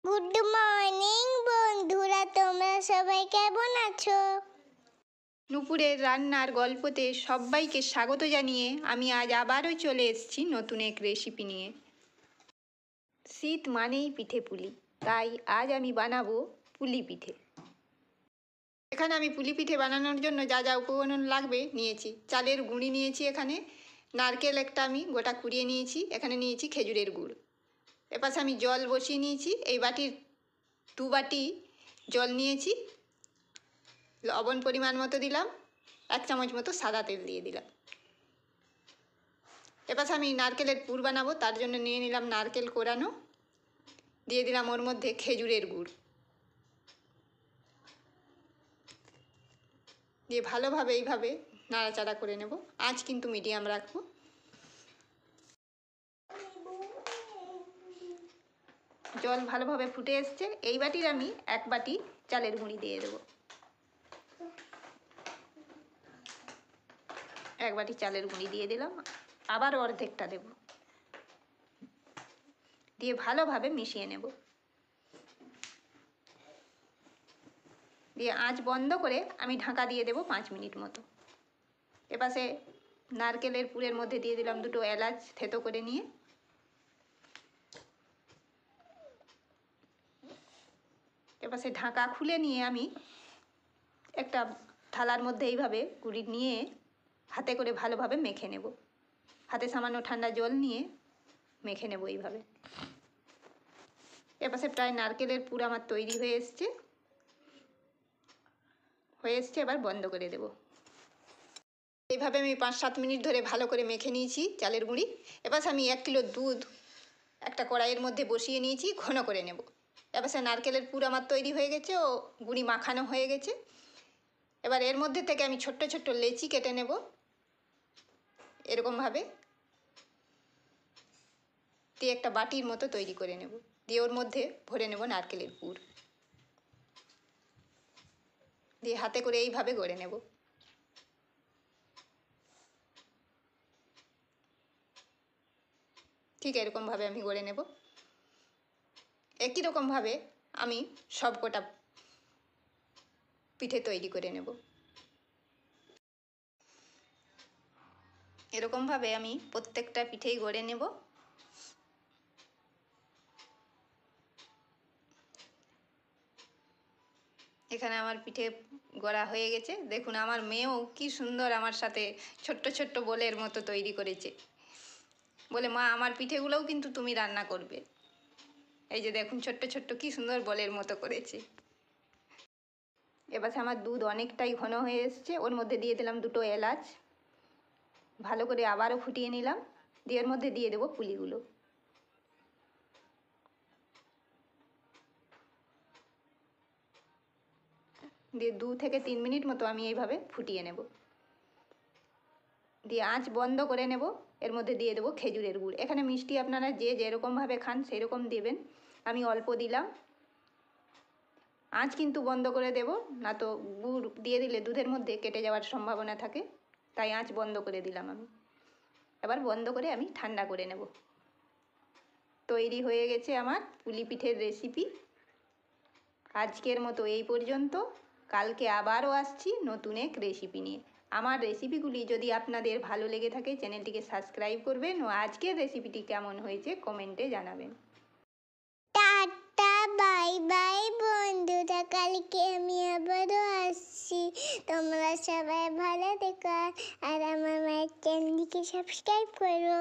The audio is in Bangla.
গুড মর্নিং বন্ধুরা, তোমরা সবাই কেমন আছো? নুপুরের রান্নার গল্পতে সবাইকে স্বাগত জানিয়ে আমি আজ আবারও চলে এসেছি নতুন এক রেসিপি নিয়ে। শীত মানেই পিঠে পুলি, তাই আজ আমি বানাবো পুলি পিঠে। এখানে আমি পুলি পিঠে বানানোর জন্য যা যা উপকরণ লাগবে নিয়েছি। চালের গুঁড়ি নিয়েছি, এখানে নারকেল একটা আমি গোটা কুড়িয়ে নিয়েছি, এখানে নিয়েছি খেজুরের গুড়। এপাশে আমি জল বসিয়ে নিয়েছি, এই বাটির 2 বাটি জল নিয়েছি। লবণ পরিমাণ মতো দিলাম, 1 চামচ মতো সাদা তেল দিয়ে দিলাম। এপাশে আমি নারকেলের পুর বানাবো, তার জন্য নিয়ে নিলাম নারকেল কোরানো, দিয়ে দিলাম ওর মধ্যে খেজুরের গুড়, দিয়ে ভালোভাবে এইভাবে নাড়াচাড়া করে নেব। আঁচ কিন্তু মিডিয়াম রাখবো। জল ভালোভাবে ফুটে এসছে, এই বাটির আমি 1 বাটি চালের গুঁড়ি দিয়ে দেবো। 1 বাটি চালের গুঁড়ি দিয়ে দিলাম, আবার অর্ধেকটা দেব, দিয়ে ভালোভাবে মিশিয়ে নেব। দিয়ে আঁচ বন্ধ করে আমি ঢাকা দিয়ে দেব 5 মিনিট মতো। এপাশে নারকেলের পুরের মধ্যে দিয়ে দিলাম 2টো এলাচ থেতো করে নিয়ে। এপাশে ঢাকা খুলে নিয়ে আমি একটা থালার মধ্যে এইভাবে গুঁড়ি নিয়ে হাতে করে ভালোভাবে মেখে নেব। হাতে সামান্য ঠান্ডা জল নিয়ে মেখে নেব এইভাবে। এপাশে প্রায় নারকেলের পুর আমার তৈরি হয়ে এসছে, এবার বন্ধ করে দেব। এইভাবে আমি 5-7 মিনিট ধরে ভালো করে মেখে নিয়েছি চালের গুঁড়ি। এপাশে আমি 1 কিলো দুধ একটা কড়াইয়ের মধ্যে বসিয়ে নিয়েছি, ঘন করে নেব। এপাশে নারকেলের পুর আমার তৈরি হয়ে গেছে ও গুঁড়ি মাখানো হয়ে গেছে। এবার এর মধ্যে থেকে আমি ছোট্ট ছোট্ট লেচি কেটে নেব এরকমভাবে, দিয়ে একটা বাটির মতো তৈরি করে নেব, দিয়ে ওর মধ্যে ভরে নেব নারকেলের পুর, দিয়ে হাতে করে এইভাবে গড়ে নেব। ঠিক এরকমভাবে আমি গড়ে নেব। একই রকমভাবে আমি সব কটা পিঠে তৈরি করে নেব। এরকমভাবে আমি প্রত্যেকটা পিঠেই গড়ে নেব। এখানে আমার পিঠে গড়া হয়ে গেছে, দেখুন আমার মেয়েও কি সুন্দর আমার সাথে ছোট্ট ছোট্ট বোলের মতো তৈরি করেছে। বলে, মা আমার পিঠেগুলোও কিন্তু তুমি রান্না করবে। এই যে দেখুন ছোট্ট ছোট্ট কি সুন্দর বলের মতো করেছে। এবার আমার দুধ অনেকটাই ঘন হয়ে এসছে, ওর মধ্যে দিয়ে দিলাম 2টো এলাচ, ভালো করে আবারও ফুটিয়ে নিলাম, দিয়ে এর মধ্যে দিয়ে দেবো পুলিগুলো। দিয়ে 2 থেকে 3 মিনিট মতো আমি এইভাবে ফুটিয়ে নেব, দিয়ে আঁচ বন্ধ করে নেব। এর মধ্যে দিয়ে দেবো খেজুরের গুড়। এখানে মিষ্টি আপনারা যে যেরকমভাবে খান সেই রকম দেবেন, আমি অল্প দিলাম। আঁচ কিন্তু বন্ধ করে দেব, না তো গুড় দিয়ে দিলে দুধের মধ্যে কেটে যাওয়ার সম্ভাবনা থাকে, তাই আঁচ বন্ধ করে দিলাম আমি। এবার বন্ধ করে আমি ঠান্ডা করে নেব। তৈরি হয়ে গেছে আমার পুলি পিঠের রেসিপি। আজকের মতো এই পর্যন্ত, কালকে আবারও আসছি নতুন এক রেসিপি নিয়ে। আমার রেসিপিগুলি যদি আপনাদের ভালো লেগে থাকে চ্যানেলটিকে সাবস্ক্রাইব করবেন ও আজকের রেসিপিটি কেমন হয়েছে কমেন্টে জানাবেন। টাটা, বাই বাই বন্ধুরা, কালকে আমি আবারও আসছি। তোমরা সবাই ভালো থেকো আর আমার মায়ের চ্যানেলটিকে সাবস্ক্রাইব করো।